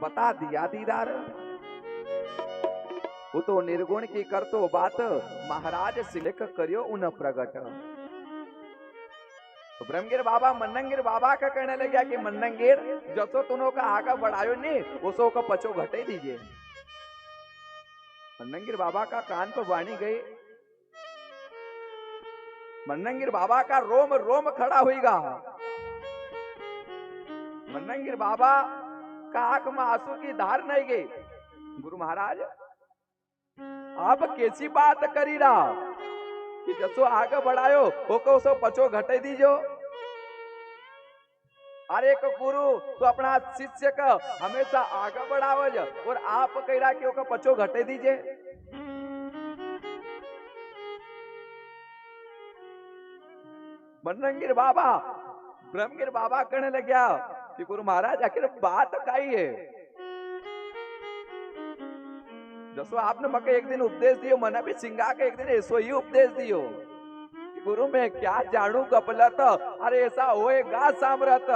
बता दिया दीदार। वो तो निर्गुण की कर तो बात, महाराज सिलेक करियो उन प्रगट। तो ब्रह्मगिर बाबा मन्नंगिर बाबा का कहने लगे कि मन्नंगिर जसो तुनो का आगा बढ़ायो नहीं उसो का पचो घटे दीजिए। मन्नंगिर बाबा का कान पर वाणी गई, मन्नंगिर बाबा का रोम रोम खड़ा हुईगा। मन्नंगिर बाबा का आंख में आंसू की धार नहीं गई। गुरु महाराज आप कैसी बात करी रहा कि जसो आगे बढ़ायो होको सो पचो घटे दीजो। अरे एक गुरु तो अपना शिष्य का हमेशा आगे बढ़ावज और आप कह रहा कि ओका पचो घटे दीजिए। मन्नंगिर बाबा ब्रह्मगिर बाबा कहने लग गया कि गुरु महाराज आखिर बात काई है। जसो आपने मके एक दिन उपदेश दियो मना भी सिंगा के एक दिन ऐसो ही उपदेश दियो। गुरु मैं क्या जानू गपलत, अरे ऐसा होएगा सामरत।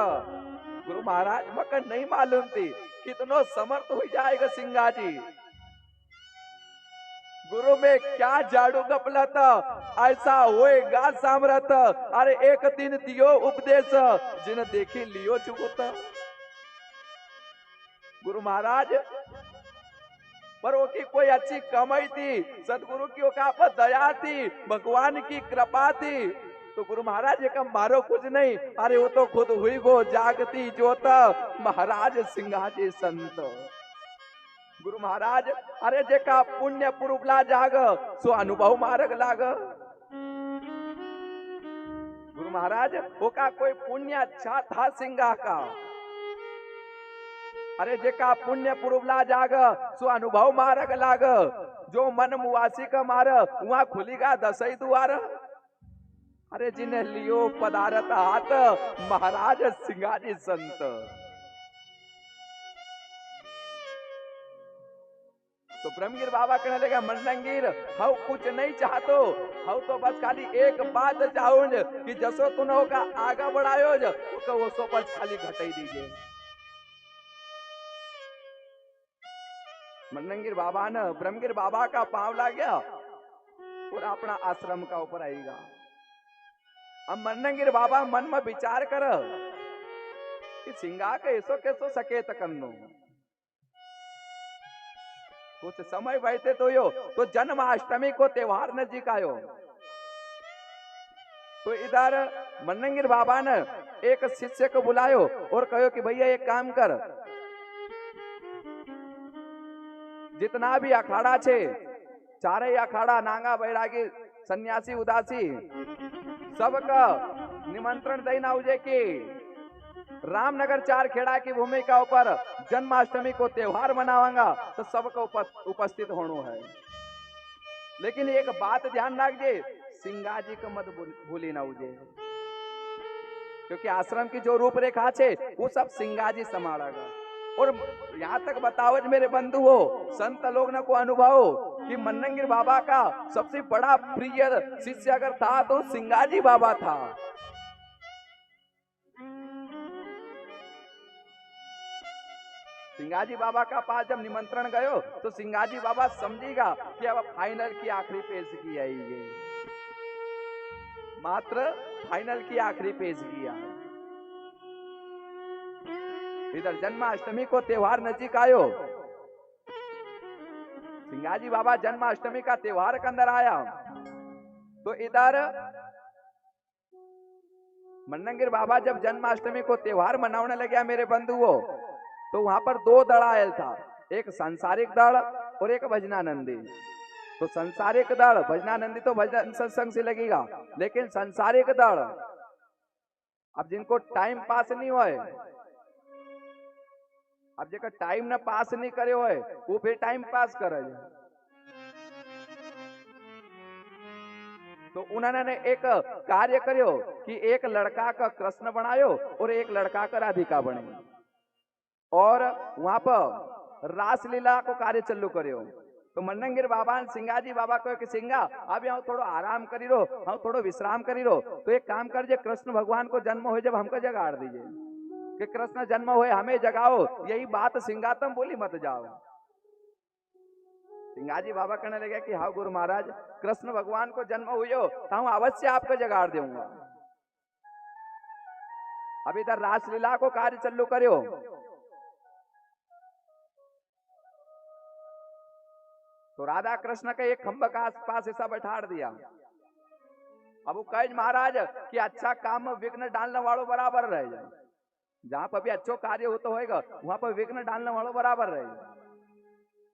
गुरु महाराज मका नहीं मालूम थी कितनो समर्थ हो जाएगा सिंगा जी। गुरु में क्या जाड़ू गपलत, ऐसा होएगा सामरत। अरे एक दिन दियो उपदेश जिन देखी लियो चुकुत। गुरु महाराज पर वो की कोई अच्छी कमाई थी, सदगुरु की ओका पर दया थी, भगवान की कृपा थी। तो गुरु महाराज ये कम मारो कुछ नहीं, अरे वो तो खुद हुई गो जागती जोत महाराज सिंगा जी संत। गुरु महाराज अरे जेका पुण्य पुरुबला जाग सो अनुभव मार्ग लाग। गुरु महाराज वो का कोई पुण्य अच्छा था सिंगा का, अरे जेका पुण्य पुरुबला जाग सो अनुभव मार्ग लाग। जो मन मुआसी का मार वहां खुलीगा दसई द्वार। अरे जिन्हें लियो पदारत हाथ महाराज सिंगाजी संत। तो ब्रह्मगिर बाबा कहने लगा मन्नंगिर हाउ कुछ नहीं चाहतो, हाउ तो बस खाली एक बात चाहूंज कि जसो तुनो का आगा बढ़ायो तो वो सो बस खाली घटाई दीजिए। मन्नंगिर बाबा ने ब्रह्मगिर बाबा का पांव ला गया और अपना आश्रम का ऊपर आएगा। अब मन्नंगिर बाबा मन में विचार कर कि सिंगा के ऐसो कैसो सकेत करनो। कुछ समय बैठे तो यो तो जन्माष्टमी को त्योहार नजीक आयो। तो इधर मन्नंगिर बाबा ने एक शिष्य को बुलायो और कहो कि भैया एक काम कर, जितना भी अखाड़ा छे चारे अखाड़ा नांगा बैरागी सन्यासी उदासी सबका निमंत्रण देना उजे कि रामनगर चार खेड़ा की भूमि का ऊपर जन्माष्टमी को त्योहार मनावांगा तो सबको उपस्थित होना है। लेकिन एक बात ध्यान रखिए सिंगा जी को मत भूली ना उजे, क्योंकि आश्रम की जो रूपरेखा छे वो सब सिंगा जी संभालेगा। और यहाँ तक बताओ मेरे बंधु हो संत लोग न को अनुभव कि मन्नंगिर बाबा का सबसे बड़ा प्रिय शिष्य अगर था तो सिंगाजी बाबा था। सिंगाजी बाबा का पास जब निमंत्रण गयो तो सिंगाजी बाबा समझेगा कि अब फाइनल की आखिरी पेश की आएगी, मात्र फाइनल की आखिरी पेश किया। इधर जन्माष्टमी को त्योहार नजीक आयो। सिंगाजी बाबा जन्माष्टमी का त्योहार के अंदर आया तो इधर मन्नंगिर बाबा जब जन्माष्टमी को त्योहार मनाने लगे मेरे बंधुओं तो वहां पर दो दल आयल था, एक सांसारिक दल और एक भजनानंदी। तो सांसारिक दल भजनानंदी तो भजन सत्संग से लगेगा, लेकिन सांसारिक दल अब जिनको टाइम पास नहीं होए, अब जेकर टाइम न पास नहीं करे होए वो भी टाइम पास करे। तो उन्होंने एक कार्य करो कि एक लड़का का कृष्ण बनायो और एक लड़का का राधिका बने और वहां पर रासलीला को कार्य चालू करो। तो मन्नंगिर बाबा सिंगाजी बाबा को कि सिंगा अब यहाँ थोड़ा आराम करी रो, हाँ थोड़ा विश्राम करी रो, तो एक काम कर जे कृष्ण भगवान को जन्म हो जब हमको जगाड़ दीजिए। कि कृष्ण जन्म हुए हमें जगाओ, यही बात सिंगातम बोली मत जाओ। सिंगाजी बाबा कहने लगे कि हाँ गुरु महाराज, कृष्ण भगवान को जन्म हुयो तो हम अवश्य आपको जगाड़ दूंगा। अब इधर रासलीला को कार्य चालू करो। तो राधा कृष्ण के एक खंभ का आसपास ऐसा बैठा दिया। अब वो कहे महाराज कि अच्छा काम में विघ्न डालने वालों बराबर रह जाए, जहां पर भी अच्छो कार्य होता होगा वहां पर विघ्न डालने वालों बराबर रहे।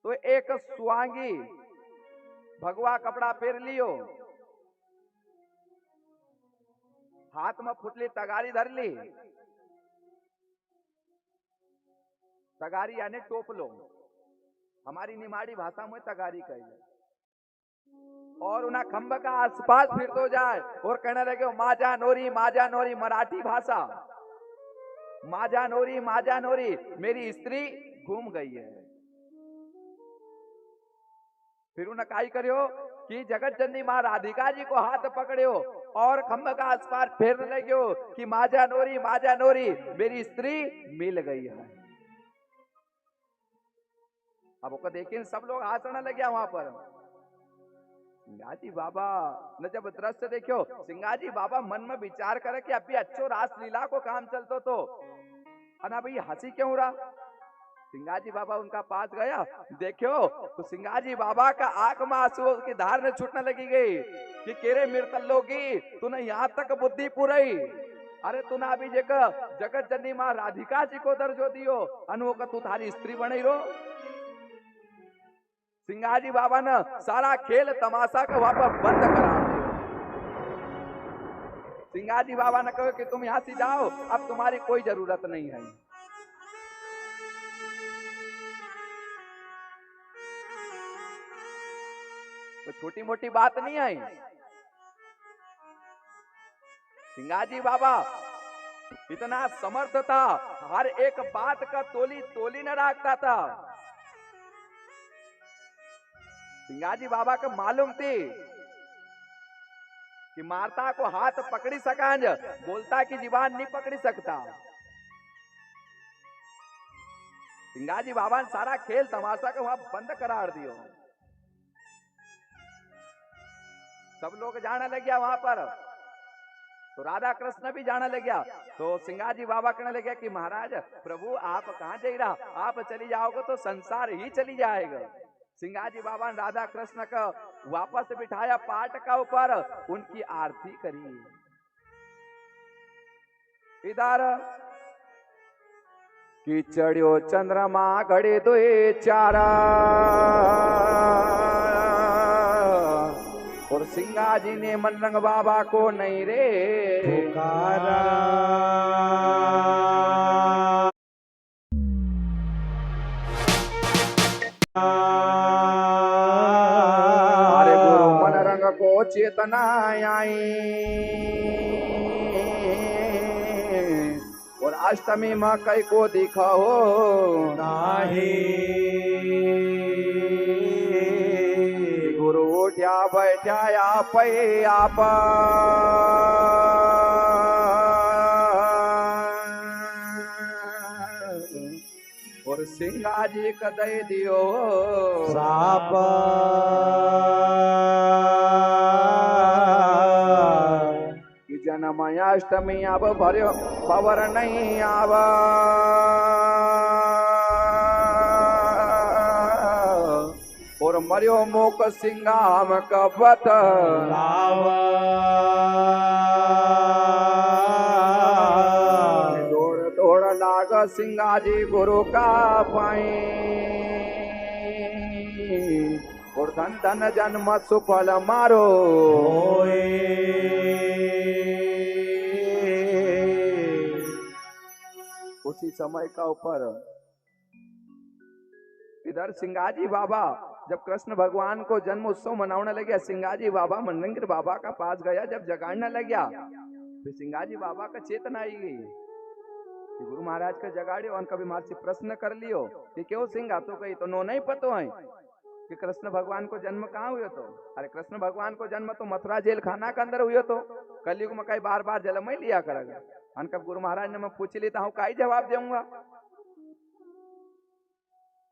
तो एक सुहांगी भगवा कपड़ा पहन लियो, हाथ में फुटली तगारी धर ली, तगारी यानी टोपलो, हमारी निमाड़ी भाषा में तगारी कही, और उन्हें खंभ का आसपास फिर तो जाए और कहने लगे माजा नोरी माजा नोरी, मराठी भाषा, माजा नोरी मेरी स्त्री घूम गई है। फिर उन्हें काई करियो कि जगत जननी मां राधिका जी को हाथ पकड़ियो और खंभ का आसपास फेरने लगियो कि माजा नोरी मेरी स्त्री मिल गई है। अब उसको देखिए सब लोग हंसने लगे वहां पर। सिंगाजी बाबा ने जब दृश्य देखो, सिंगाजी बाबा मन में विचार करे कि अभी अच्छो रास लीला को काम चलतो तो अना भाई हंसी क्यों रहा। सिंगाजी बाबा उनका पास गया, देखो तो सिंगाजी बाबा का आंख में आंसू की धार ने छूटने लगी गई कि केरे मृतल लोगी तूने यहाँ तक बुद्धि पुरई, अरे तूने अभी जगत जननी मां राधिका जी को दर्जो दियो अनु का तू थारी स्त्री बनी रो। सिंगाजी बाबा ने सारा खेल तमाशा का वहां पर बंद करा दिया। सिंगाजी बाबा ने कहा कि तुम यहां से जाओ, अब तुम्हारी कोई जरूरत नहीं है। तो छोटी मोटी बात नहीं आई। सिंगाजी बाबा इतना समर्थ था, हर एक बात का तोली न रखता था। सिंगाजी बाबा को मालूम थी कि मारता को हाथ पकड़ी सकांज, बोलता की जीवान नहीं पकड़ी सकता। सिंगाजी बाबा ने सारा खेल तमाशा को वहां बंद करार दियो। सब लोग जाने लग गया वहां पर, तो राधा कृष्ण भी जाने लग गया। तो सिंगाजी बाबा कहने लगे कि महाराज प्रभु आप कहां जा रहा, आप चली जाओगे तो संसार ही चली जाएगा। सिंगाजी बाबा ने राधा कृष्ण का वापस बिठाया पाट का ऊपर, उनकी आरती करी। इधर कि चढ़ियो चंद्रमा घड़े दुए चारा और सिंगाजी ने मनरंग बाबा को नहीं रे पुकारा। अरे गुरु मनरंग को चेतना आई और अष्टमी में कई को दिखाओ नाही। गुरु उठ्या बैठा आप आप और सिंगाजी का दे दियो श्राप। जन्म अष्टमी अब भर्यो पवर नहीं आवा और मरियो मोक सिंगाम कपत लावा। दौड़ दौड़ लाग सिंगाजी गुरु का पाई और धन धन जन्म सुफल मारो। उसी समय का ऊपर इधर सिंगाजी बाबा जब कृष्ण भगवान को जन्म उत्सव मनाने लगे, सिंगाजी बाबा मनरंग बाबा का पास गया, जब जगाड़ने लग गया फिर सिंगाजी बाबा का चेतना आई गई कि गुरु महाराज का जगाड़े और कभी मार से प्रश्न कर लियो कि क्यों सिंगा, तो कही तो नो नहीं पतो है कि कृष्ण भगवान को जन्म कहाँ हुए। तो अरे कृष्ण भगवान को जन्म तो मथुरा जेल खाना के अंदर हुए, तो कलयुग में कई बार बार जल में लिया करेगा। अन कब गुरु महाराज ने मैं पूछ लेता हूँ का ही जवाब दूंगा।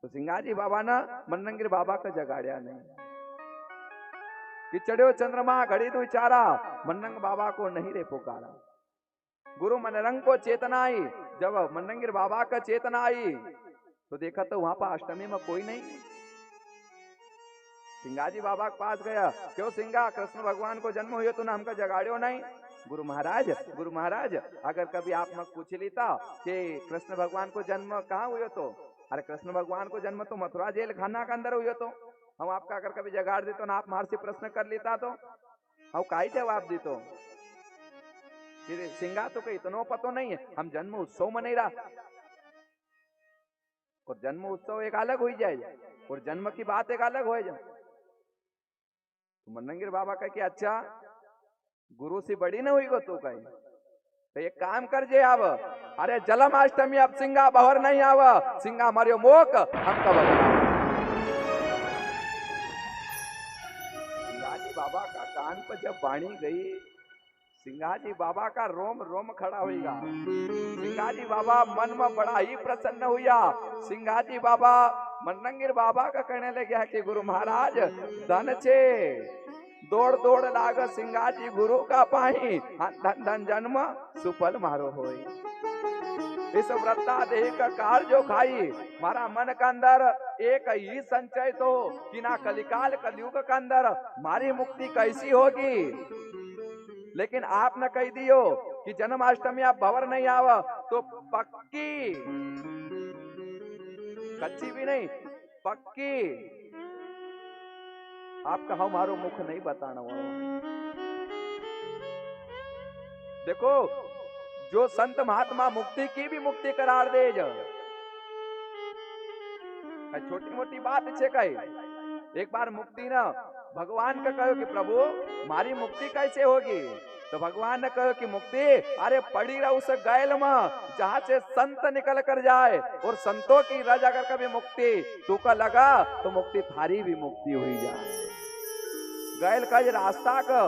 तो सिंगाजी बाबा ना मनरंगीर बाबा का जगाड़िया नहीं कि चढ़ो चंद्रमा घड़ी तो चारा, मनरंग बाबा को नहीं रे पुकारा। गुरु मनरंग को चेतना आई, जब मनरंगीर बाबा का चेतना आई तो देखा तो वहां पर अष्टमी में कोई नहीं। सिंगाजी बाबा के पास गया, क्यों सिंगा कृष्ण भगवान को जन्म हुआ तो ना हमका जगाड़ियो नहीं। गुरु महाराज अगर कभी आप मत पूछ लेता कि कृष्ण भगवान को जन्म कहाँ हुआ तो, अरे कृष्ण भगवान को जन्म तो मथुरा जेल खाना के अंदर हुआ तो हम आपका अगर कभी जगाड़ देते ना आप मार से प्रश्न कर लेता तो हम का ही जवाब दी तो सिंगा तो कहीं इतना पतो नहीं है। हम जन्म उत्सव में नहीं रहा और जन्म उत्सव एक अलग हो जाए और जन्म की बात एक अलग हो जाए। तो मनरंगीर बाबा कहे कि अच्छा गुरु से बड़ी ना हुई गो तू कहीं तो एक काम कर जे अब, अरे जन्माष्टमी अब सिंगा बहर नहीं आव, सिंगा मारियो मोक हम कब सिंगाजी बाबा का कान पर जब वाणी गई, सिंगाजी बाबा का रोम रोम खड़ा होगा। सिंगाजी बाबा मन में बड़ा ही प्रसन्न हुआ। सिंगाजी बाबा मनरंगीर बाबा का कहने लगे कि गुरु महाराज धन छे दौड़ दौड़ लाग सिंगाजी गुरु का पाही, धन धन जन्म सुफल मारो होई। इस व्रता देह का कार जो खाई, मारा मन का अंदर एक ही संचय तो कि ना कलिकाल कलयुग का अंदर मारी मुक्ति कैसी होगी। लेकिन आप न कह दियो कि जन्माष्टमी आप भवर नहीं आवा तो पक्की, कच्ची भी नहीं पक्की आपका हमारो मुख नहीं बताना वाला। देखो जो संत महात्मा मुक्ति की भी मुक्ति करार दे, छोटी मोटी बात छे कही। एक बार मुक्ति ना भगवान का कहो कि प्रभु मारी मुक्ति कैसे होगी, तो भगवान ने कहो कि मुक्ति अरे पड़ी रहा उस गैल में जहां से संत निकल कर जाए, और संतों की रज अगर कभी मुक्ति तू का लगा तो मुक्ति थारी भी मुक्ति हुई जाए। गैल का ये रास्ता का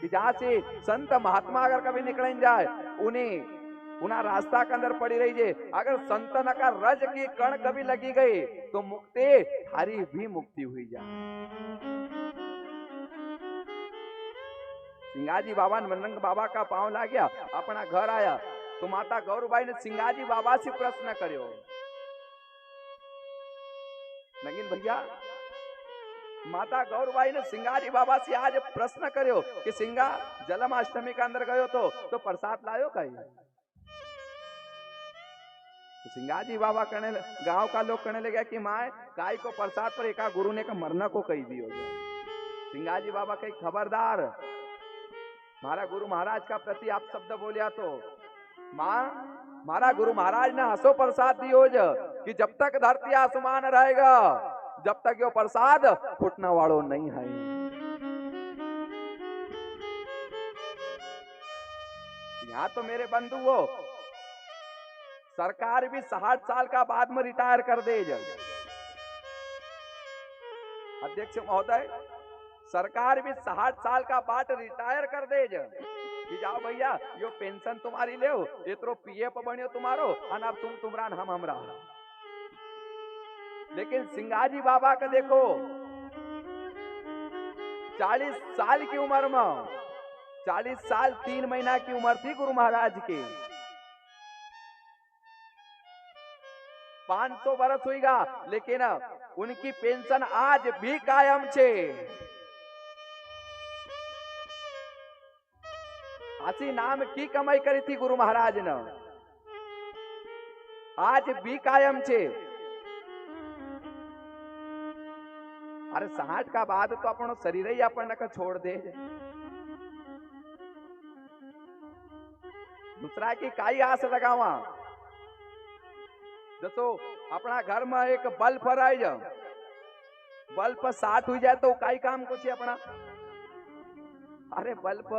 कि जहां से संत महात्मा अगर कभी निकल जाए उन्हें रास्ता के अंदर पड़ी रही है। अगर संतन का रज की कण कभी लगी गई तो मुक्ति थारी भी मुक्ति हुई जाए। सिंगाजी बाबा ने मनरंग बाबा का पांव ला गया, अपना घर आया तो माता गौरबाई ने सिंगाजी बाबा से प्रश्न करो, नगिन भैया माता गौरबाई ने सिंगाजी बाबा से आज प्रश्न करो कि सिंगा जन्माष्टमी के अंदर गयो तो प्रसाद लायो कहीं। तो सिंगाजी बाबा कहने, गांव का लोग कहने लगे कि माए गाय को प्रसाद पर एका गुरु ने का मरना को कही दियो। सिंगाजी बाबा कही खबरदार, मारा गुरु महाराज का प्रति आप शब्द बोलिया तो माँ मारा गुरु महाराज ने हंसो प्रसाद दियो कि जब तक धरती आसमान रहेगा जब तक यो प्रसाद फूटने वालों नहीं है। यहाँ तो मेरे बंधु हो सरकार भी 60 साल का बाद में रिटायर कर दे। अध्यक्ष महोदय सरकार भी 60 साल का बाद रिटायर कर दे कि जाओ भैया यो पेंशन तुम्हारी ले इतरो पीएफ बनियो तुम्हारो और अब तुमरा हम हमरा। लेकिन सिंगाजी बाबा का देखो 40 साल की उम्र में 40 साल 3 महीना की उम्र थी गुरु महाराज की, 500 बरस हुईगा लेकिन उनकी पेंशन आज भी कायम छे। हसी नाम की कमाई करी थी गुरु महाराज ने, आज भी कायम छे। अरे 60 का बाद तो अपन शरीर ही अपन का छोड़ दे। दूसरा की काई आस लगावा, जसो अपना घर में एक बल्ब आई जा, बल्ब 60 हो जाए तो काई काम कुछ अपना। अरे बल्ब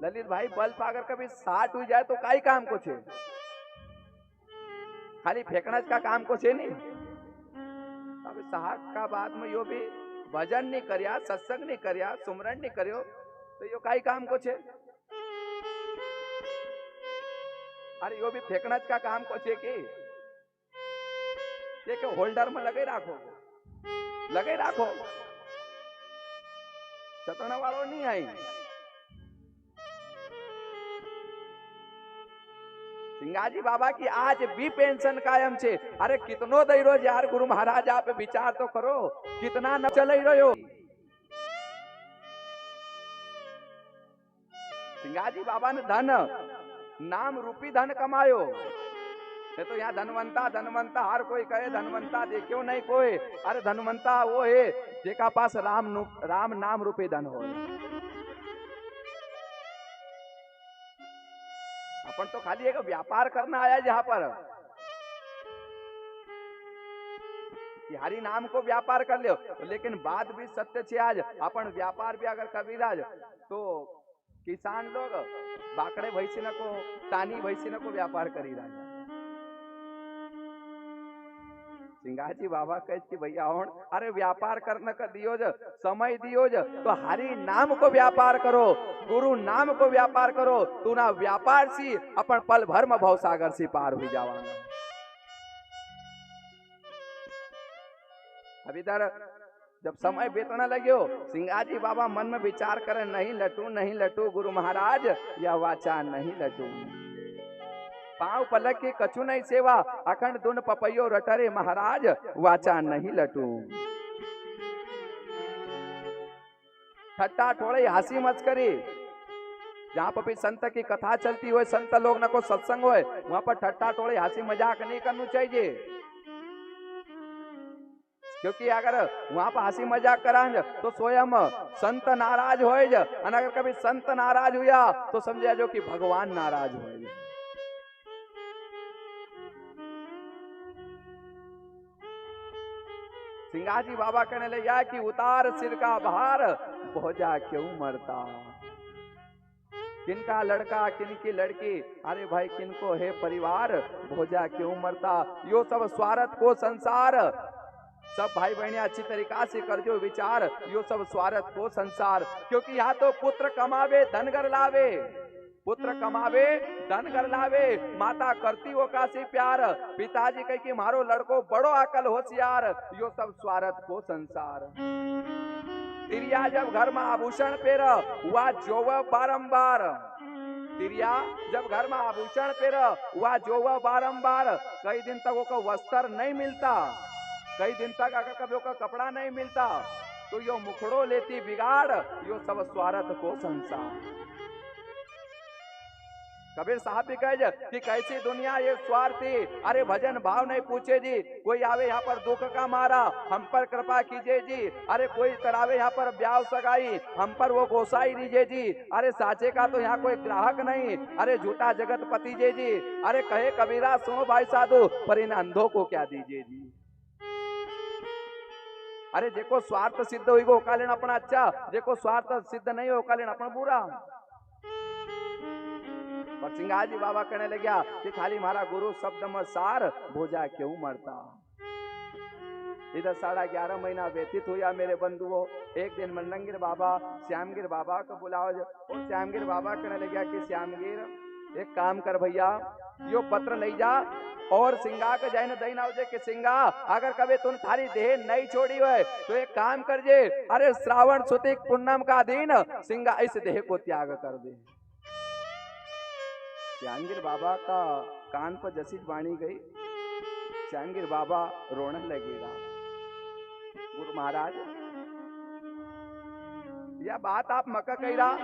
ललित भाई बल्ब अगर कभी 60 हो जाए तो काई काम कुछ है, खाली फेंकना का काम कुछ है नहीं। अब 60 का बाद में यो भी भजन नहीं करिया, सत्संग नहीं करिया, सुमरण नहीं करियो तो यो काई काम कुछ है। अरे यो भी फेंकना का काम को छे की ये के होल्डर में लगे राखो चतना वालों नहीं आई। सिंगाजी बाबा की आज भी पेंशन कायम छे। अरे कितनो दई रो यार गुरु महाराज आप विचार तो करो कितना न चल रहो। सिंगाजी बाबा ने धन नाम रूपी धन कमायो। ये तो यहाँ धनवंता हर कोई कहे धनवंता देखियो नहीं कोई। अरे धनवंता वो है जेका पास राम नाम रूपी धन हो। अपन तो खाली एक व्यापार करना आया जहां पर कि हरि नाम को व्यापार कर लियो। लेकिन बात भी सत्य छे आज अपन व्यापार भी अगर कबीराज तो किसान लोग बाकड़े भैंसी को तानी भैंसी को व्यापार करी रहा। सिंगाजी बाबा कहे कि भैया अरे व्यापार करने का दियो समय दियो तो हरि नाम को व्यापार करो गुरु नाम को व्यापार करो तू ना व्यापार सी अपन पल भर में भव सागर सी पार हो जावांगा। अभी इधर जब समय बीतने लगे सिंगाजी बाबा मन में विचार करे नहीं लटू गुरु महाराज या वाचा नहीं लटू। पांव पलक के कछु नहीं सेवा अखंड दुन पपैयो रटरे महाराज वाचा नहीं लटू। ठट्टा ठोड़े हंसी मस्करी जहाँ पर भी संत की कथा चलती हो संत लोग न को सत्संग हो वहां पर ठट्टा ठोड़े हंसी मजाक नहीं करना चाहिए। क्योंकि अगर वहां पर हंसी मजाक करा तो स्वयं संत नाराज हो। अगर कभी संत नाराज हुआ तो समझा जो कि भगवान नाराज हो। सिंगाजी बाबा कहने लगे कि उतार सिर का भार भोजा क्यों मरता। किनका लड़का किनकी लड़की अरे भाई किनको है परिवार भोजा क्यों मरता। यो सब स्वार्थ को संसार सब भाई बहने अच्छी तरीका से कर जो विचार यो सब स्वार्थ को संसार। क्योंकि यहाँ तो पुत्र कमावे धन घर लावे धन घर लावे माता करती वो काशी प्यार पिताजी कह कि मारो लड़को बड़ो अकल होशियार यो सब स्वार्थ को संसार। तिरिया जब घर में आभूषण पेर हुआ जोव बारंबार तिरिया जब घर में आभूषण पेर हुआ जोव बारंबार कई दिन तक वो वस्त्र नहीं मिलता कई दिन तक अगर कभी का कपड़ा नहीं मिलता तो यो मुखड़ो लेती बिगाड़ यो सब स्वार्थ को संसार। कबीर साहब भी कहे कि कैसी दुनिया ये स्वार्थी अरे भजन भाव नहीं पूछे जी। कोई आवे यहाँ पर दुख का मारा हम पर कृपा कीजिए जी। अरे कोई करावे यहाँ पर ब्याह सगाई हम पर वो गोसाई दीजिए जी। अरे साचे का तो यहाँ कोई ग्राहक नहीं अरे झूठा जगत पति जी। अरे कहे कबीरा सुनो भाई साधु पर इन अंधों को क्या दीजिए जी। अरे जेको स्वार्थ सिद्ध हुई वो कालीन अपना अच्छा जेको स्वार्थ सिद्ध नहीं हो कालीन अपना बुरा। और सिंगाजी बाबा कहने लगे कि खाली हमारा गुरु शब्द में सार भोजा क्यों मरता। इधर 11.5 महीना व्यतीत हुआ मेरे बंधुओं। एक दिन मंडंगिर बाबा श्यामगिर बाबा को बुलाओ और श्यामगिर बाबा कहने लगे कि श्यामगिर एक काम कर भैया यो पत्र ले जा और सिंगा के जाने दईना हो कि सिंगा अगर कभी तुम थारी देह नहीं छोड़ी हुए तो एक काम कर जे अरे श्रावण सुतिक पूनम का दिन सिंगा इस देह को त्याग कर दे। श्यामगिर बाबा का कान पर जैसी वाणी गई श्यामगिर बाबा रोने लगेगा। गुरु महाराज यह बात आप मक्का कही रहा।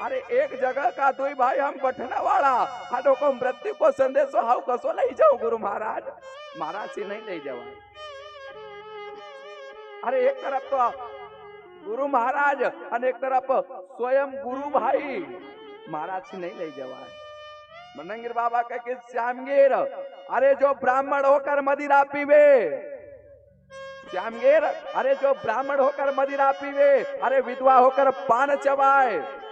अरे एक जगह का दो भाई हम बटना वाला हाडो को मृत्यु को संदेशो हाउ कसो ले जाओ गुरु महाराज महाराज से नहीं ले जाओ। अरे एक तरफ तो गुरु महाराज और एक तरफ स्वयं गुरु भाई महाराज से नहीं ले जावा। मंडंगिर बाबा कह के श्यामगिर अरे जो ब्राह्मण होकर मदिरा पीवे श्यामगिर अरे जो ब्राह्मण होकर मदिरा पीवे अरे विधवा होकर पान चबाए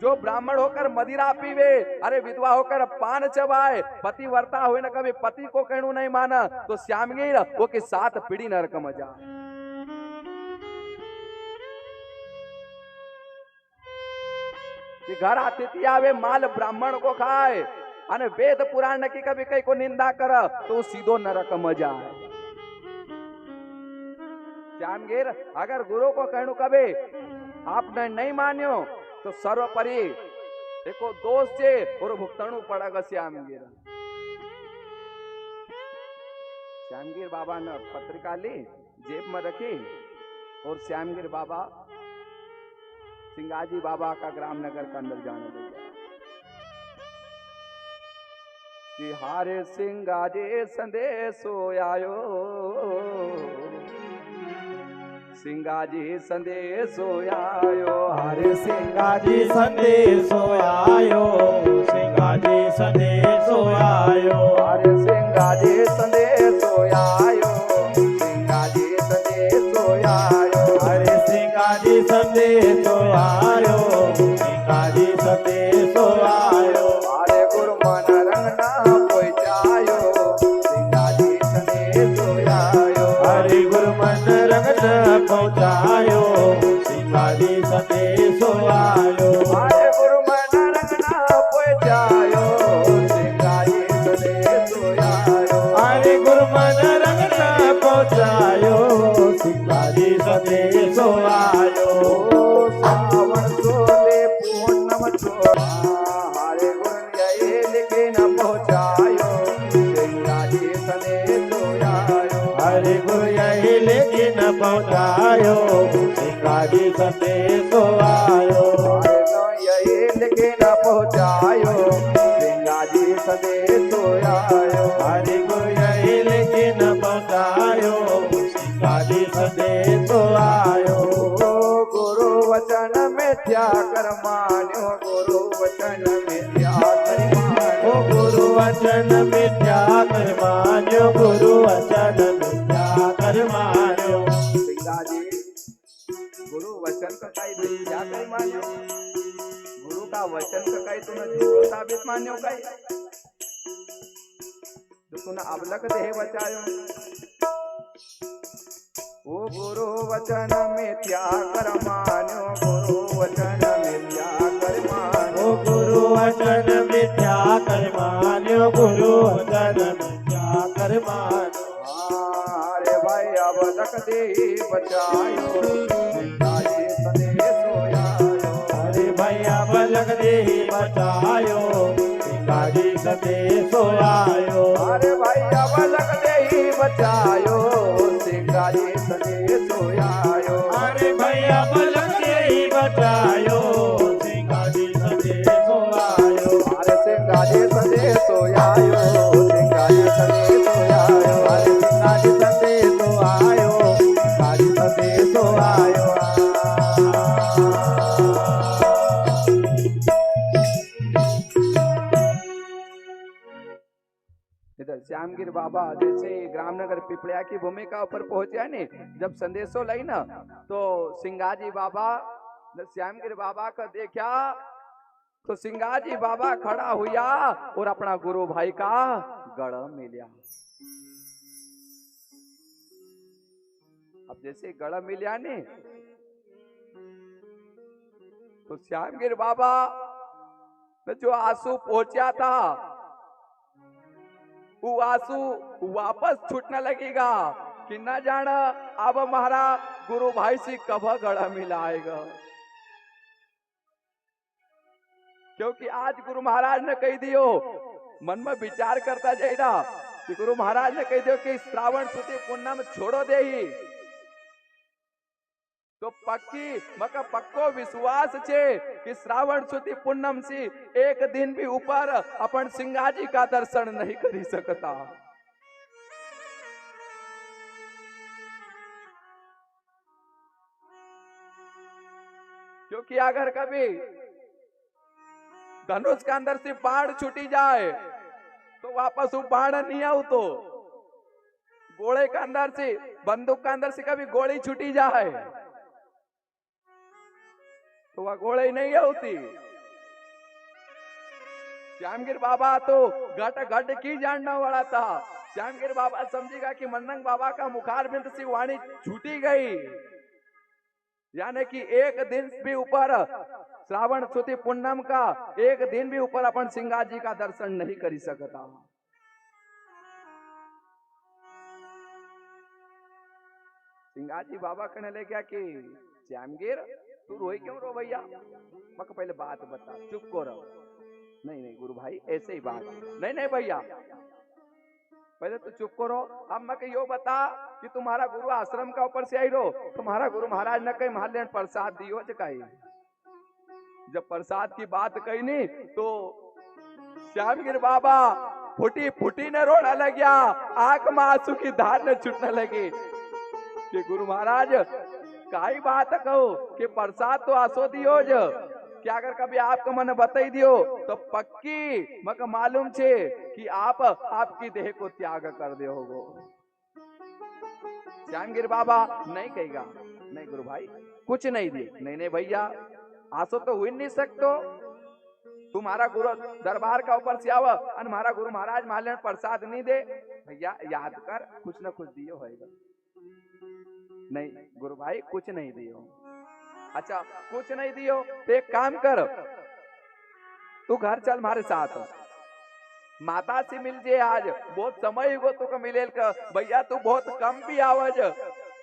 जो ब्राह्मण होकर मदिरा पीवे अरे विधवा होकर पान चबाए पतिव्रता हुए न कभी पति को कहणु नहीं माना तो श्यामगिर वो के 7 पीढ़ी नरक में जा। घर अतिथि आवे माल ब्राह्मण को खाए અને વેદ પુરાણ નક્કી કભી કઈ को निंदा कर तो सीधो नरक में जाए। श्यामगिर अगर गुरु को कहनु कभी आपने नहीं मान्यो तो सर्वपरि देखो दोष से और भुगतणु पड़ेगा। श्यामगिर श्यामगिर बाबा ने पत्रिका ली जेब में रखी और श्यामगिर बाबा सिंगाजी बाबा का ग्राम नगर का अंदर जाने लगे कि हारे सिंगाजी संदेशो आयो, सिंगाजी संदेशो आयो, हरे सिंगाजी संदेशो आयो, सिंगाजी संदेशो आयो, हरे सिंगाजी संदेशो आयो, सिंगाजी संदेशो आयो, हरे सिंगाजी संदेशो आयो, सिंगाजी संदेशो आयो, हरे गुरु मन रंग ना पहुंचायो, सिंगाजी संदेशो आयो, हरे गुरु मन रंग न पहुंचायो, सिंगाजी संदेशो आयो, हरे गुरु मन रंग ना पहुंचायो, सिंगाजी संदेशो आयो, हरे गुरु मन रंग न पहुंचायो, सिंगाजी संदेशो आयो, सावन सोले पूर्णम छोड़ा, हरे गुरु यही लिखे न पहुंचायो, सिंगाजी संदेशो आयो, हरे गुरु यही लेकिन पहुंचायो, सिंगाजी संदेशो आयो, हरे गुरु यही लिखे न पहुंचायो, सिंगाजी संदेशो आयो, हरे गुरु यही लेकिन पहुंचायो, सिंगाजी संदेशो आयो, गुरु वचन मिथ्या कर मान्यो, गुरु वचन मिथ्या कर मान्यो, ओ गुरु वचन मिथ्या कर मान्यो, गुरु वचन मिथ्या कर मान्यो, सिंगाजी गुरु वचन का काही मिथ्या कर मान्यो, गुरु का वचन का काही तूने झूठो साबित मान्यो काही, जो तूने अबलक देह बचायो, ओ गुरु वचन मिथ्या कर मान्यो, गुरु वचन मिथ्या कर मान्यो, ओ गुरु वचन मिथ्या कर मान्यो, गुरु वचन मिथ्या कर मान्यो, अरे भाई अबलक देह बचायो, सिंगाजी संदेशो आयो, अरे भैया बलक देही बचायो, सिंगाजी संदेशो आयो, अरे भाई अबलक देह बचायो, सिंगाजी संदेशो आयो, अरे भैया बलक देही बचायो, सिंगाजी संदेशो आयो, अरे सिंगाजी संदेशो आयो, सिंगाजी संदेशो आयो, अरे सिंगाजी संदेशो आयो, सिंगाजी संदेशो आयो, इधर श्यामगिर बाबा जैसे ग्रामनगर पिपलिया की भूमिका ऊपर पहुंचे ने, जब संदेशो लाई ना तो सिंगाजी बाबा ने श्यामगिर बाबा का देखा तो सिंगाजी बाबा खड़ा हुआ और अपना गुरु भाई का गड़ा मिलिया। अब जैसे गड़ा मिलिया ने तो श्यामगिर बाबा ने जो आंसू पहुंचा था वो आंसू वापस छूटने लगेगा कि न जाना अब हमारा गुरु भाई से कब गड़ा मिलाएगा, क्योंकि आज गुरु महाराज ने कह दियो, मन में विचार करता जाएगा कि गुरु महाराज ने कह दियो कि श्रावण सुदी पूर्णम छोड़ो दे ही, तो पक्को विश्वास छे कि श्रावण सुदी पूनम से एक दिन भी ऊपर अपन सिंगाजी का दर्शन नहीं करी सकता। क्योंकि अगर कभी धनुष के अंदर से बाढ़ छूटी जाए तो वापस वो बाढ़ नहीं आओ, तो गोले के अंदर से बंदूक के अंदर से कभी गोली छूटी जाए तो वह गोली नहीं होती। श्यामगिर बाबा तो घट घट की जानने वाला था। श्यामगिर बाबा समझेगा कि मन्नंग बाबा का मुखार बिंद से वाणी छूटी गई, यानी कि एक दिन भी ऊपर श्रावण सुदी पूनम का एक दिन भी ऊपर अपन सिंगा जी का दर्शन नहीं कर सकता। सिंगा जी बाबा कहने ले क्या कि श्यामगिर तू रोई क्यों रो भैया? मैं पहले बात बता, चुप को रहो। नहीं नहीं गुरु भाई ऐसे ही बात, नहीं नहीं भैया पहले तो चुप करो। अब मैं यो बता कि तुम्हारा गुरु आश्रम का ऊपर से आई रो, तुम्हारा गुरु महाराज ने कहीं महाल प्रसाद दियो कहीं? जब प्रसाद की बात कही नहीं तो श्यामगिर बाबा फुटी फुटी ने रोना लग गया, आंख में आंसू की धार ने छूटने लगी कि गुरु महाराज काई बात कहो कि प्रसाद तो आसो दियो ज, क्या अगर कभी आपको मन बताई दियो तो पक्की मक मालूम छे कि आप आपकी देह को त्याग कर दे होगो। श्यामगिर बाबा नहीं कहेगा, नहीं गुरु भाई कुछ नहीं दी। नहीं नहीं भैया आसो तो हुई नहीं सकतो, तुम्हारा गुरु दरबार का ऊपर से आवा और हमारा गुरु महाराज माले प्रसाद नहीं दे, भैया याद कर कुछ न कुछ दियो होगा। नहीं गुरु भाई कुछ नहीं दियो। अच्छा कुछ नहीं दियो तो एक काम कर, तू घर चल हमारे साथ, माता से मिल जे आज, बहुत समय हो तुको मिलेल का भैया, तू बहुत कम भी आवाज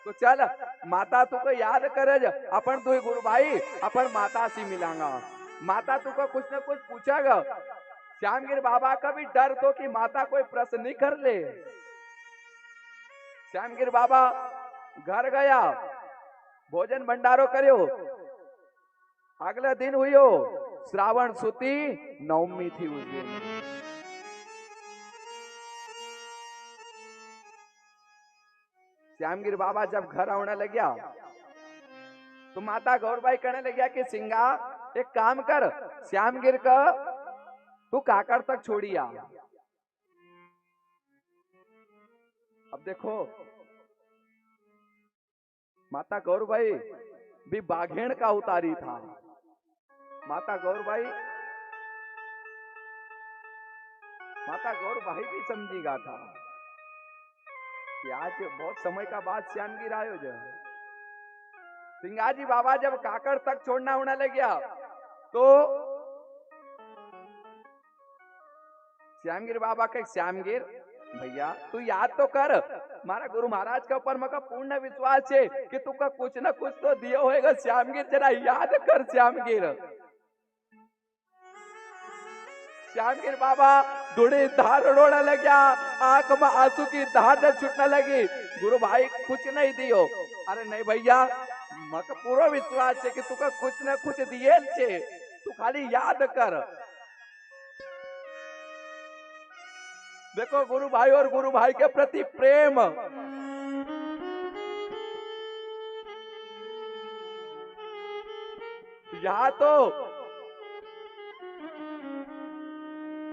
तो चल माता तुको याद करज अपन तू गुरु भाई अपन माता से मिलांगा। माता तुको कुछ न कुछ पूछेगा। श्यामगिर बाबा का भी डर तो कि माता कोई प्रश्न नहीं कर ले। श्यामगिर बाबा घर गया, भोजन भंडारो करो। अगला दिन हुयो श्रावण सुती नवमी थी उस दिन। श्यामगिर बाबा जब घर आने लग गया तो माता गौरबाई कहने लग गया कि सिंगा एक काम कर, श्यामगिर का तू काकड़ तक छोड़िया। अब देखो माता गौरबाई भी बाघेण का उतारी था। माता गौरबाई भी समझेगा था कि आज बहुत समय का बाद श्यामगिर आयो जो। सिंगाजी बाबा जब काकड़ तक छोड़ना होने लग गया तो श्यामगिर बाबा कहे श्यामगिर भैया तू याद तो कर, हमारा गुरु महाराज के ऊपर मका पूर्ण विश्वास है कि तू का कुछ न कुछ तो दिया होएगा। श्यामगिर जरा याद कर श्यामगिर। श्यामगिर बाबा थोड़ी धार रोने लग गया, आंख में आंसू की धार छूटने लगी। गुरु भाई कुछ नहीं दियो। अरे नहीं भैया मका पूरा विश्वास है कि तू का कुछ न कुछ दिए छे, तू खाली याद कर। देखो गुरु भाई और गुरु भाई के प्रति प्रेम, यहाँ तो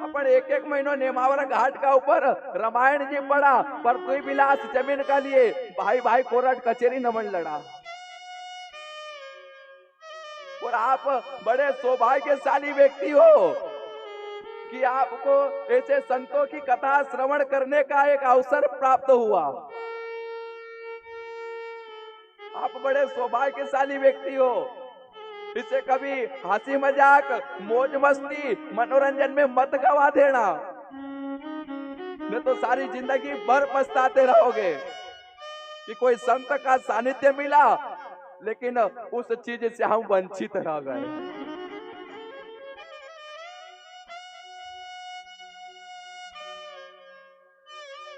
अपन एक एक महीनों नेमावर घाट का ऊपर रामायण जी पढ़ा, पर कोई विलास जमीन का लिए भाई भाई कोर्ट कचेरी नमन लड़ा। और आप बड़े सौभाग्यशाली व्यक्ति हो कि आपको ऐसे संतों की कथा श्रवण करने का एक अवसर प्राप्त हुआ। आप बड़े सौभाग्यशाली व्यक्ति हो। इसे कभी हंसी मजाक मौज मस्ती मनोरंजन में मत गवा देना, नहीं तो सारी जिंदगी भर पछताते रहोगे कि कोई संत का सानिध्य मिला लेकिन उस चीज से हम वंचित रह गए।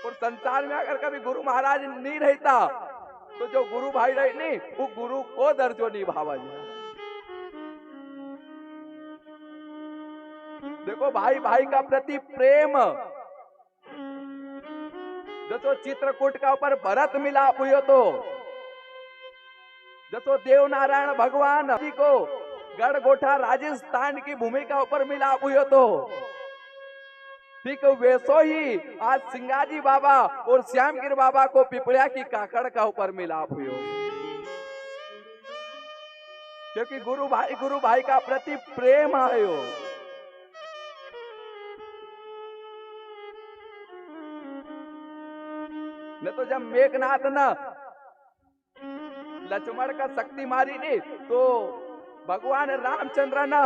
और संसार में अगर कभी गुरु महाराज नहीं रहता तो जो गुरु भाई रहे नहीं वो गुरु को दर्जो निभावा जाए। देखो भाई भाई का प्रति प्रेम, जो चित्रकूट का ऊपर भरत मिला हुई तो जो देव नारायण भगवान जी को गढ़गोठा राजस्थान की भूमि का ऊपर मिला हुई तो ठीक वैसो ही आज सिंगाजी बाबा और श्यामगिर बाबा को पिपलिया की काकड़ का ऊपर मिलाप हुई, क्योंकि गुरु भाई का प्रति प्रेम आयो। न तो जब मेघनाथ न लक्ष्मण का शक्ति मारी नहीं तो भगवान रामचंद्र ने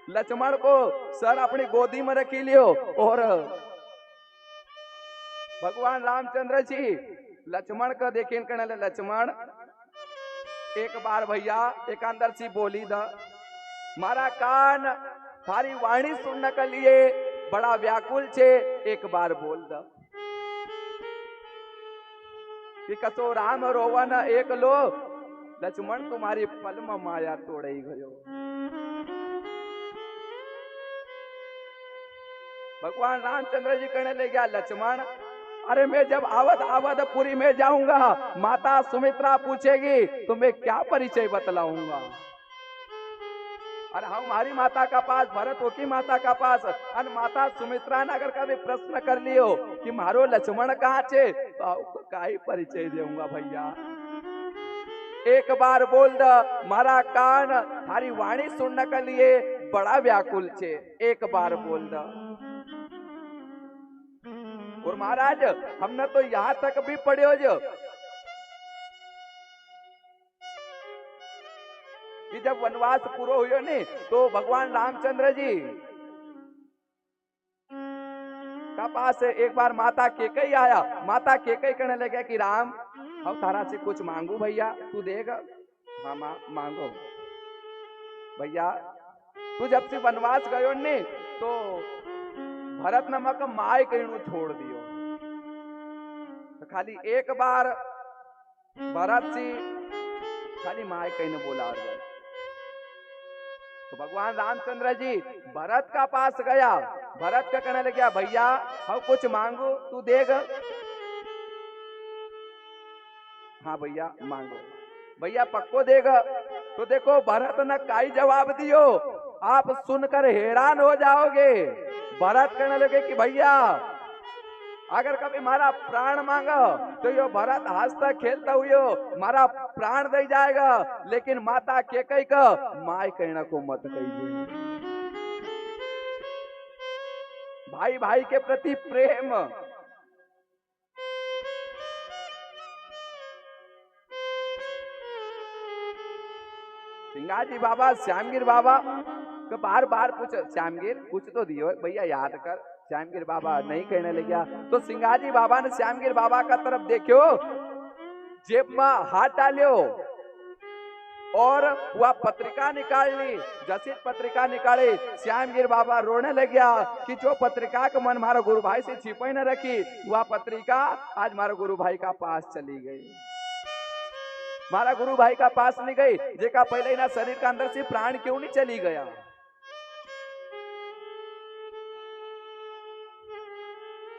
लक्ष्मण को सर अपनी गोदी में रखी लियो और भगवान रामचंद्र जी लक्ष्मण को देखिन कहने लगे, लक्ष्मण एक बार भैया एक अंदर सी बोली द, मारा कान थारी वाणी सुनने के लिए बड़ा व्याकुल छे, एक बार बोल द कि कसो राम रोवन एक लो, लक्ष्मण तुम्हारी पल में माया तोड़े गयो। भगवान रामचंद्र जी कहने लगे, लक्ष्मण अरे मैं जब अवधपुरी में जाऊंगा माता सुमित्रा पूछेगी तो मैं क्या परिचय बतलाऊंगा। अरे हमारी माता का पास भरत की माता का पास और माता सुमित्रा ने अगर कभी प्रश्न कर लियो कि मारो लक्ष्मण कहाँ छे तो आपको का ही परिचय दूंगा भैया। एक बार बोल द, मारा कान थारी वाणी सुनने के लिए बड़ा व्याकुल छे, एक बार बोल द। और महाराज हमने तो यहां तक भी पढ़ियो जो कि जब वनवास पूरा हुआ नहीं तो भगवान रामचंद्र जी का पास एक बार माता केकई आया। माता केकई कहने लगे कि राम अब तारा से कुछ मांगू भैया, तू देगा? हाँ मांगो भैया। तू जब से वनवास गयो नहीं तो भरत नमक माय कहू छोड़ दियो, तो खाली एक बार भरत से खाली माय कहने बोला गया। तो भगवान रामचंद्र जी भरत का पास गया, भरत का कहने लगे भैया हम कुछ मांगो तू देगा? हाँ भैया मांगो। भैया पक्को देगा? तो देखो भरत ने काई जवाब दियो, आप सुनकर हैरान हो जाओगे। भरत कहने लगे कि भैया अगर कभी मारा प्राण मांगो तो यो भरत हंसता खेलता हुए मारा प्राण दे जाएगा, लेकिन माता केकई का माय कहना को मत कहिए। भाई भाई के प्रति प्रेम, सिंगाजी बाबा श्यामगिर बाबा को बार बार पूछ, श्यामगिर कुछ तो दियो भैया याद कर। श्यामगिर बाबा नहीं कहने लगे तो सिंगाजी बाबा ने श्यामगिर बाबा का तरफ देखो, जेब में हाथ डालियो और वह पत्रिका निकाल ली। जैसे पत्रिका निकाले श्यामगिर बाबा रोने लग गया कि जो पत्रिका का मन मारा गुरु भाई से छिपे न रखी, वह पत्रिका आज मारा गुरु भाई का पास चली गई। मारा गुरु भाई का पास नहीं गई, जेका पहले ना शरीर का अंदर से प्राण क्यों नहीं चली गया।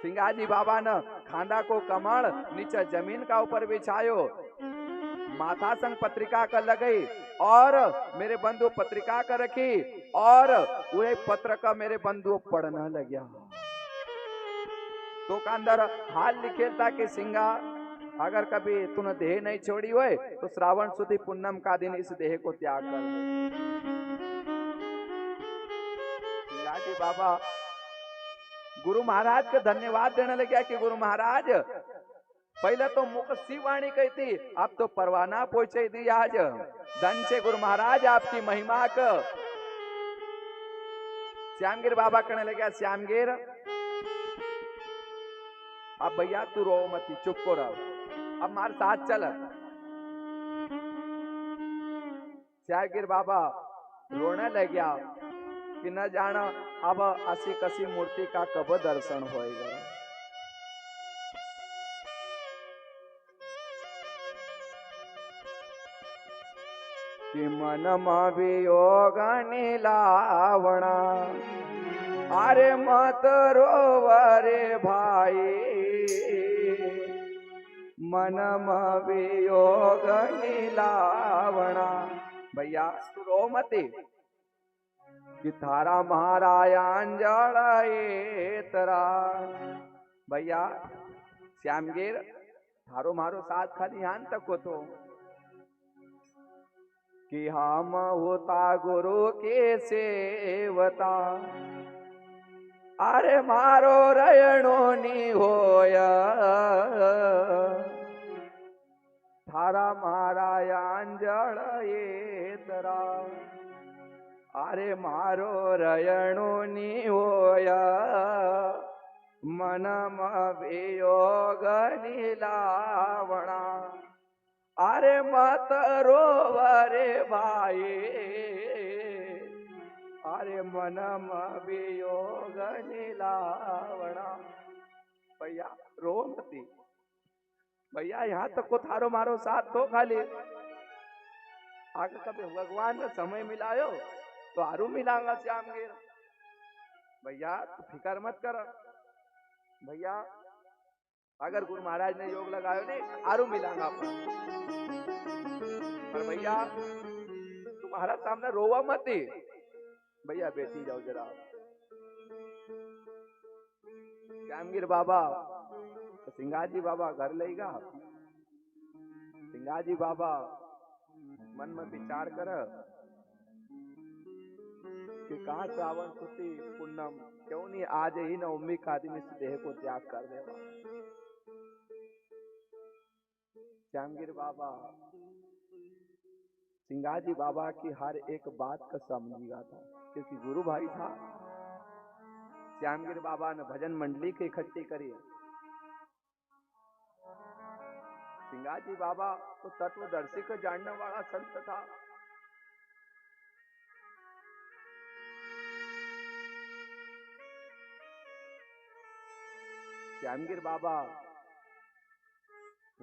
सिंगाजी बाबा ने खांदा को कमल नीचे जमीन का ऊपर बिछायो, माथा संग पत्रिका का लगई और मेरे बंधु पत्रिका का रखी और वही पत्र का मेरे बंधु पढ़ना लग गया। तो का अंदर हाल लिखे था कि सिंगा अगर कभी तूने देह नहीं छोड़ी हुए तो श्रावण सुधी पूनम का दिन इस देह को त्याग कर दे। सिंगाजी बाबा गुरु महाराज को धन्यवाद देने लगे कि गुरु महाराज पहले तो मुख सी वाणी कही थी, अब तो परवाना पहुंचे दी आज। धन से गुरु महाराज आपकी महिमा का। श्यामगिर बाबा कहने लगे श्यामगिर अब भैया तू रो मती, चुप को रहो, अब हमारे साथ चल। श्यामगिर बाबा रोने लग गया कि न जाना अब असी कसी मूर्ति का कब दर्शन होएगा। कि मन में वियोग नीलावणा, अरे मत रोवरे भाई, मन में वियोग नीलावणा। भैया तू रो मती कि थारा महारायण जड़े तरा। भैया श्यामगिर थारो मारो साथ खाली यहाँ तक हो तो कि हम होता गुरु के सेवता, अरे मारो रयणो नी होया, थारा महारायण जड़े तरा। જરા અરે મારો રયણો ની હોયા મનમાં વિયોગ ની લાવણા અરે મત રોવરે ભાઈ અરે મનમાં વિયોગ ની લાવણા भैया रो मती भैया यहाँ तक को थारो मारो साथ तो खाली आगे कभी भगवान ने समय मिलायो तो आरू मिलांगा श्याम गिर भैया तू फिकर मत कर भैया अगर गुरु महाराज ने योग लगायो नहीं आरू मिलांगा पर भैया तुम्हारा सामने रोवा मती भैया बैठी जाओ जरा श्यामगिर बाबा तो सिंगाजी बाबा घर लेगा सिंगाजी बाबा मन में विचार कर कि कहा श्रावण सुती पूनम क्यों नहीं आज ही नवमी का आदमी से देह को त्याग कर देगा श्यामगिर बाबा सिंगाजी बाबा की हर एक बात का समझेगा था क्योंकि गुरु भाई था श्यामगिर बाबा ने भजन मंडली के इकट्ठी करी सिंगाजी बाबा तो तत्वदर्शी को जानने वाला संत था श्यामगिर बाबा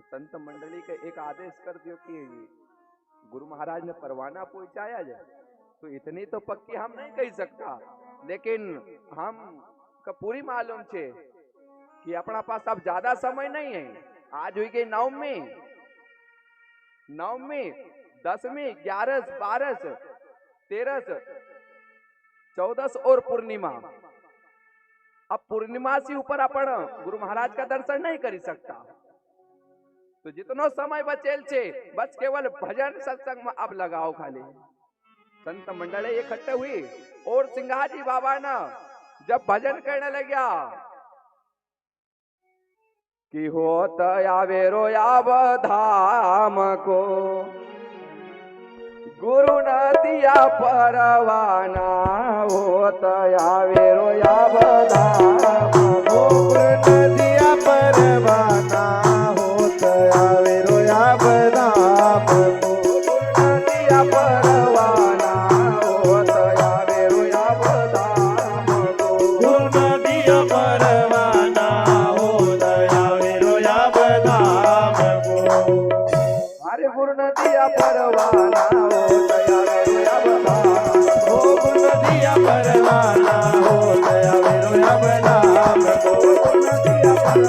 संत मंडली के एक आदेश कर दियो कि गुरु महाराज ने परवाना पहुंचाया जाए तो इतनी तो पक्की हम नहीं कह सकता लेकिन हम का पूरी मालूम छे कि अपना पास अब ज्यादा समय नहीं है आज हुई गई नवमी 10वीं 11 12 13 14 और पूर्णिमा अब पूर्णिमा से ऊपर अपन गुरु महाराज का दर्शन नहीं कर सकता तो जितनो समय बचेल छे बस केवल भजन सत्संग में अब लगाओ खाली संत मंडल इकट्ठे हुई और सिंगाजी बाबा ने जब भजन करने लगा कि होत आवेरो आब धाम को गुरु न दिया परवाना होत आवेरो आब धाम को गुरु न दिया परवाना होत आवेरो आब धाम को गुरु न दिया परवाना होत आवेरो आब धाम को गुरु न दिया परवाना होत आवेरो आब धाम को अरे गुरु न दिया परवाना होत आवेरो आब धाम को गुरु न दिया परवाना होत आवेरो आब धाम को गुरु न दिया परवाना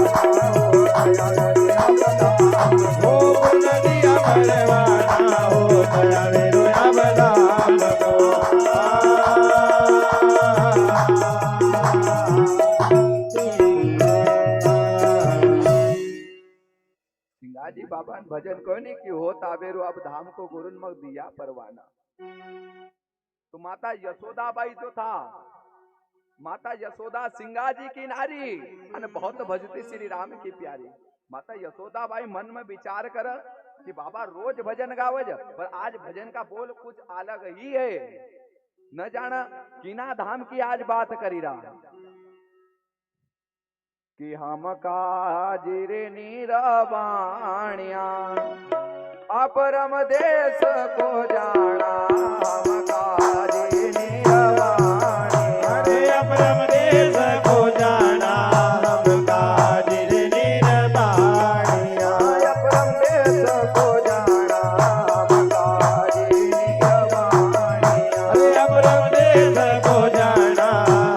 होत आवेरो आब धाम को गुरु न दिया परवाना होत आवेरो आब धाम को सिंगाजी बाबा ने भजन को नहीं कि होत आवेरो अब धाम को गुरु ने मग दिया परवाना तो माता यशोदाबाई जो था माता यशोदा सिंगाजी की नारी અને बहुत भजती श्री राम की प्यारी माता यशोदाबाई मन में विचार कर कि बाबा रोज भजन गावज पर आज भजन का बोल कुछ अलग ही है न जाना कीना धाम की आज बात करी रहा कि हम काजिरे नीरवाणिया अपरम देश को जाना हम काजिरे नीरवाणिया अरे अपरम देश को जाना हम काजिरे नीरवाणिया अपरम देश को जाना हम काजिरे नीरवाणिया अरे अपरम देश को जाना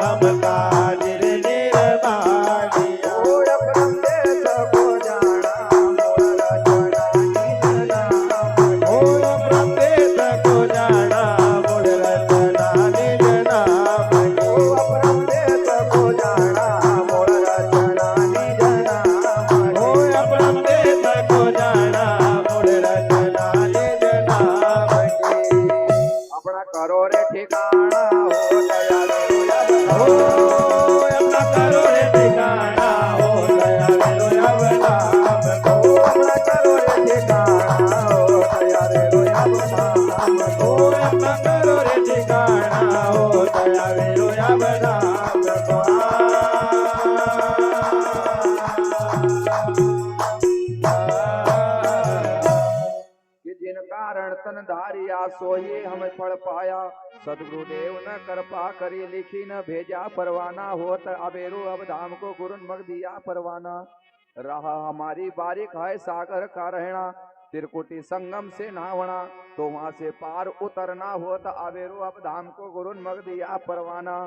हम काजिरे नीरवाणिया अपरम देश को जाना मोर रचना अपरम देश को जाना चरण धारिया सोही हम फल पाया। सदगुरुदेव न कृपा करी लिखी न भेजा परवाना। होत अबेरो अब धाम को गुरु मग दिया परवाना। रहा हमारी बारिक है सागर का रहना। त्रिकुटी संगम से नहावना तो वहां से पार उतरना। होता अबेरो अब धाम को गुरु मग दिया परवाना।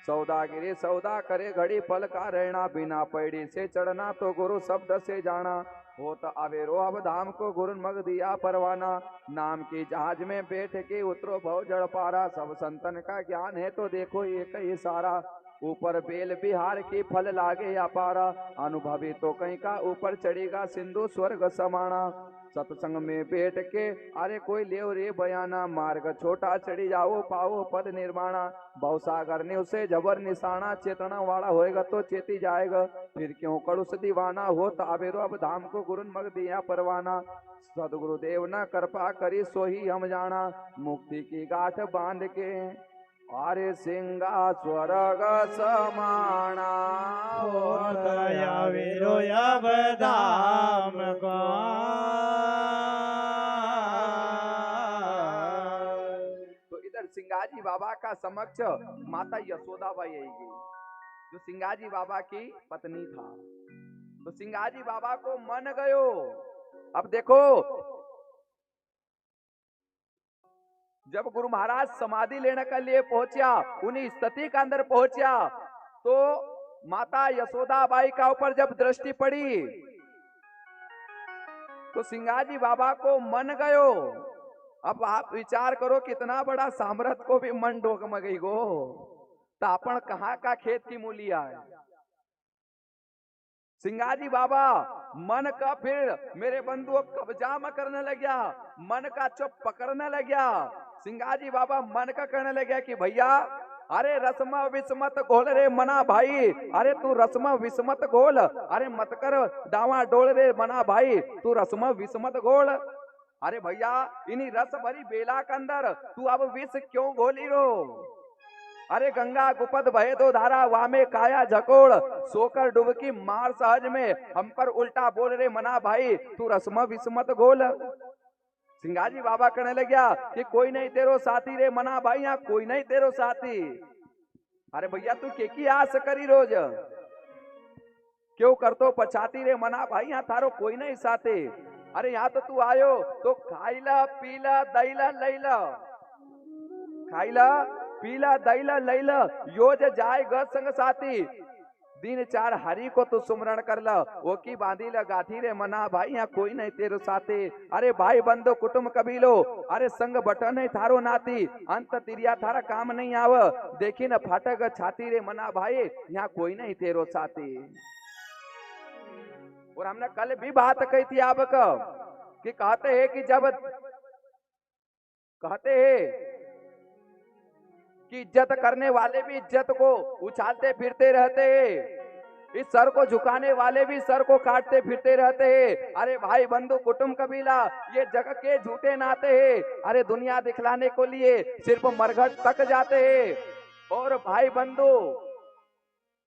सौदागिरी सौदा करे घड़ी पल का रहना। बिना पैड़ी से चढ़ना तो गुरु शब्द से जाना। होता अबेरो अब धाम को गुरु मग दिया परवाना। नाम की जहाज में बैठ के उतरो भव जड़ पारा। सब संतन का ज्ञान है तो देखो एक ही सारा। ऊपर बेल बिहार की फल लागे अपारा। अनुभवी तो कहीं का ऊपर चढ़ेगा सिंधु स्वर्ग समाना। सत्संग में बैठ के अरे कोई लेव रे बयाना। मार्ग छोटा चढ़ी जाओ पाओ पद निर्माणा। भवसागर ने उसे जबर निशाना। चेतना वाला होएगा तो चेती जाएगा। फिर क्यों कड़ुस दीवाना। हो ताबेरो अब धाम को गुरु मग दिया परवाना। सदगुरुदेव न कृपा करी सोही हम जाना। मुक्ति की गांठ बांध के अरे सिंगा स्वर्ग समाना। होतया विरोया बदाम को तो इधर सिंगाजी बाबा का समक्ष माता यशोदाबाई आएगी जो सिंगाजी बाबा की पत्नी था। तो सिंगाजी बाबा को मन गयो। अब देखो जब गुरु महाराज समाधि लेने के लिए पहुंचा उन्हीं स्थिति के अंदर पहुंचा तो माता यशोदाबाई का ऊपर जब दृष्टि पड़ी तो सिंगाजी बाबा को मन गयो। अब आप विचार करो कितना बड़ा सामर्थ को भी मन डोगमगई गो तो अपन कहाँ का खेत की मूलिया है। सिंगाजी बाबा मन का फिर मेरे बंधुओं कब्जा में करने लग गया। मन का चुप पकड़ने लग गया। सिंगाजी बाबा मन का कहने लग गया कि भैया अरे रस्म विस्मत घोल रे मना भाई। अरे तू रस्म विस्मत घोल। अरे मत कर डावा डोल रे मना भाई तू रस्म विस्मत घोल। अरे भैया इन्हीं रस भरी बेला के अंदर तू अब विष क्यों घोली रो। अरे गंगा गुपत बहे दो धारा वामे काया झकोड़। सोकर डुबकी मार सहज में हम पर उल्टा बोल रे मना भाई तू रस्म विस्मत घोल। सिंगाजी बाबा कहने लग गया कि कोई नहीं तेरो साथी रे मना भाई यहाँ कोई नहीं तेरो साथी। अरे भैया तू के की आस करी रोज क्यों कर तो पछाती रे मना भाई यहाँ थारो कोई नहीं साथी। अरे यहाँ तो तू आयो तो खाईला पीला दैला लैला। खाईला पीला दैला लैला योज जाए ग संग साथी। दिन चार हरि को तू सुमरण कर ला वो की बांधी ला गाठी रे मना भाई यहाँ कोई नहीं तेरो साथे। अरे भाई बंदो कुटुंब कबीलो अरे संग बटन है थारो नाती। अंत तिरिया थारा काम नहीं आव देखी न फाटक छाती रे मना भाई यहाँ कोई नहीं तेरो साथी। और हमने कल भी बात कही थी आप कि कहते हैं कि जब कहते हैं कि इज्जत करने वाले भी इज्जत को उछालते फिरते रहते हैं। इस सर को झुकाने वाले भी सर को काटते फिरते रहते हैं। अरे भाई बंधु कुटुंब कबीला ये जग के झूठे नाते हैं। अरे दुनिया दिखलाने को लिए सिर्फ मरघट तक जाते हैं। और भाई बंधु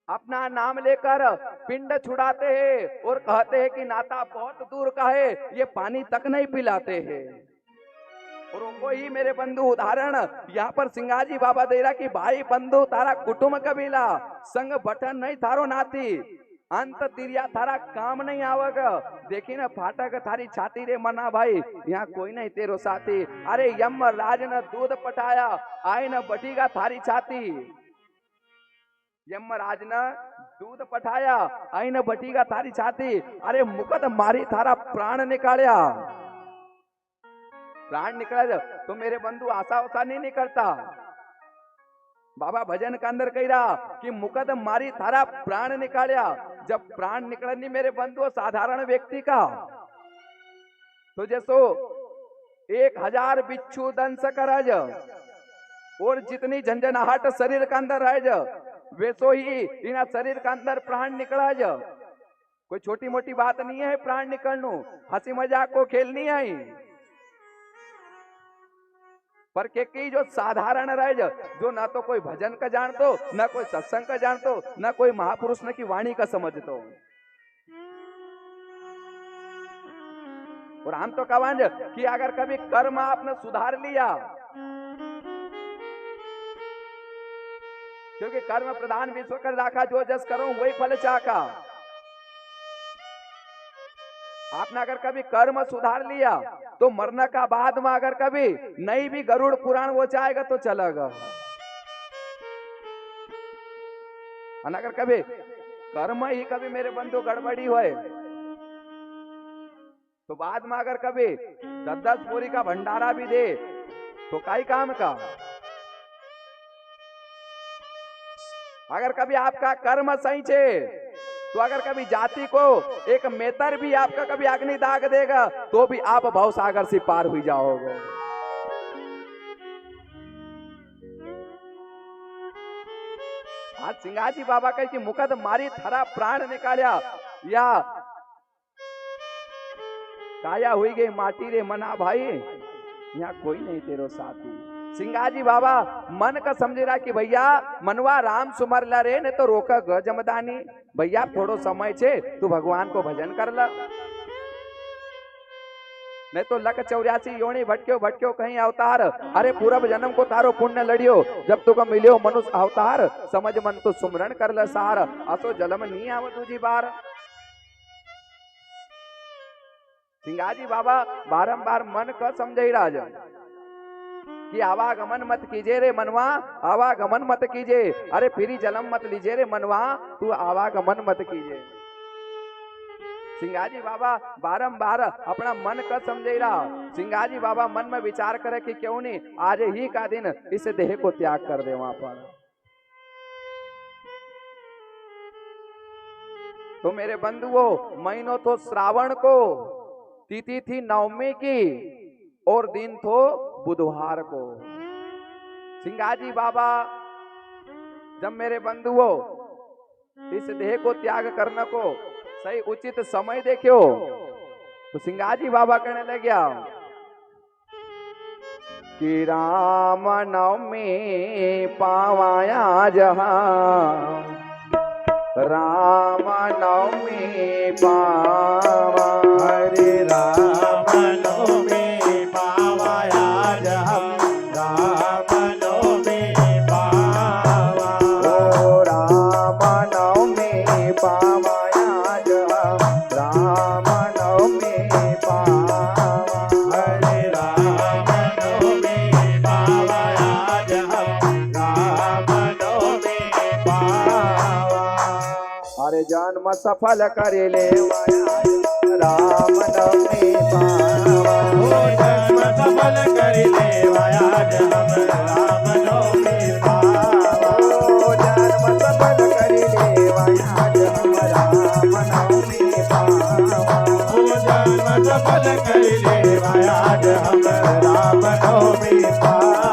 अपना नाम लेकर पिंड छुड़ाते हैं और कहते हैं कि नाता बहुत दूर का है ये पानी तक नहीं पिलाते हैं। और उनको ही मेरे बंधु उदाहरण यहाँ पर सिंगाजी बाबा दे रहा कि भाई बंधु तारा कुटुंब कबीला संग बटन नहीं थारो नाती। अंत तिरिया थारा काम नहीं आवेगा। देखी ना फाटक थारी छाती रे मना भाई यहाँ कोई नहीं तेरो साथी। अरे यम राज न दूध पटाया आए न बटीगा थारी छाती। यम राज न दूध पठाया आई न बटीगा थारी छाती। अरे मुकद मारी थारा प्राण निकालिया। प्राण निकला तो मेरे बंधु आशा उसा नहीं निकलता। बाबा भजन के अंदर कह रहा कि मुकद मारी थारा प्राण निकालिया। जब प्राण निकला नहीं मेरे बंधु साधारण व्यक्ति का तो जैसो 1000 बिच्छू दंश करज और जितनी झंझनाहट शरीर के अंदर रह वैसो ही इन शरीर के अंदर प्राण निकला। कोई छोटी मोटी बात नहीं है प्राण निकलनो। हंसी मजाक को खेल नहीं आई पर के जो साधारण रह जो ना तो कोई भजन का जानतो ना कोई सत्संग का जानतो ना कोई महापुरुष न की वाणी का समझतो। और हम तो कहें कि अगर कभी कर्म आपने सुधार लिया, क्योंकि कर्म प्रधान विश्व कर राखा, जो जस करो वही फल चाका। आपने अगर कभी कर्म सुधार लिया तो मरने का बाद में अगर कभी नहीं भी गरुड़ पुराण वो चाहेगा तो चलेगा। और अगर कभी कर्म ही कभी मेरे बंधु गड़बड़ी होए तो बाद में अगर कभी 10-10 पूरी का भंडारा भी दे तो काई काम का। अगर कभी आपका कर्म सही छे तो अगर कभी जाति को एक मेतर भी आपका कभी अग्नि दाग देगा तो भी आप भव सागर से पार हुई जाओगे। आज सिंगाजी बाबा कह कि मुकद मारी थरा प्राण निकालिया या काया हुई गई माटी रे मना भाई, यहाँ कोई नहीं तेरो साथी। सिंगाजी बाबा मन का समझ रहा कि भैया मनवा राम सुमर ला रे, ने तो रोका ग जमदानी। भैया थोड़ो समय छे तू भगवान को भजन कर ला, नहीं तो लक 84 योनी भटक्यो भटक्यो कहीं अवतार। अरे पूरब जन्म को तारो पुण्य लड़ियो, जब तुक मिलियो मनुष्य अवतार। समझ मन तो सुमरण कर ल सार, असो जलम नहीं आव दूजी बार। सिंगाजी बाबा बारंबार मन का समझे राज कि आवागमन मत कीजे रे मनवा, आवागमन मत कीजे। अरे फिरी जन्म मत लीजे रे मनवा, तू आवागमन मत कीजे। सिंगाजी बाबा बारंबार अपना मन का समझे रहा। सिंगाजी बाबा मन में विचार करे कि क्यों नहीं आज ही का दिन इस देह को त्याग कर दे। वहां पर तो मेरे बंधुओं महीनों तो श्रावण को, तिथि थी नवमी की और दिन तो बुधवार को। सिंगाजी बाबा जब मेरे बंधुओं इस देह को त्याग करने को सही उचित समय देखियो तो सिंगाजी बाबा कहने लग गया कि राम नवमी पावाया जहां, राम नवमी पावा। हरे राम नवमी पावाया जहां, राम नवमी पावा। ओ राम नवमी पावाया जहां, राम नवमी पावा। हरे राम नवमी पावाया जहां, राम नवमी पावा। अरे जन्म सफल करे ले राम नवमी पावा। ओ जन्म सफल कर लेवाया हम राम नवमी पावा। ओ जन्म सफल करे ले हम राम नवमी पावा। ओ जन्म सफल कर लेवाया हम राम नवमी पावा।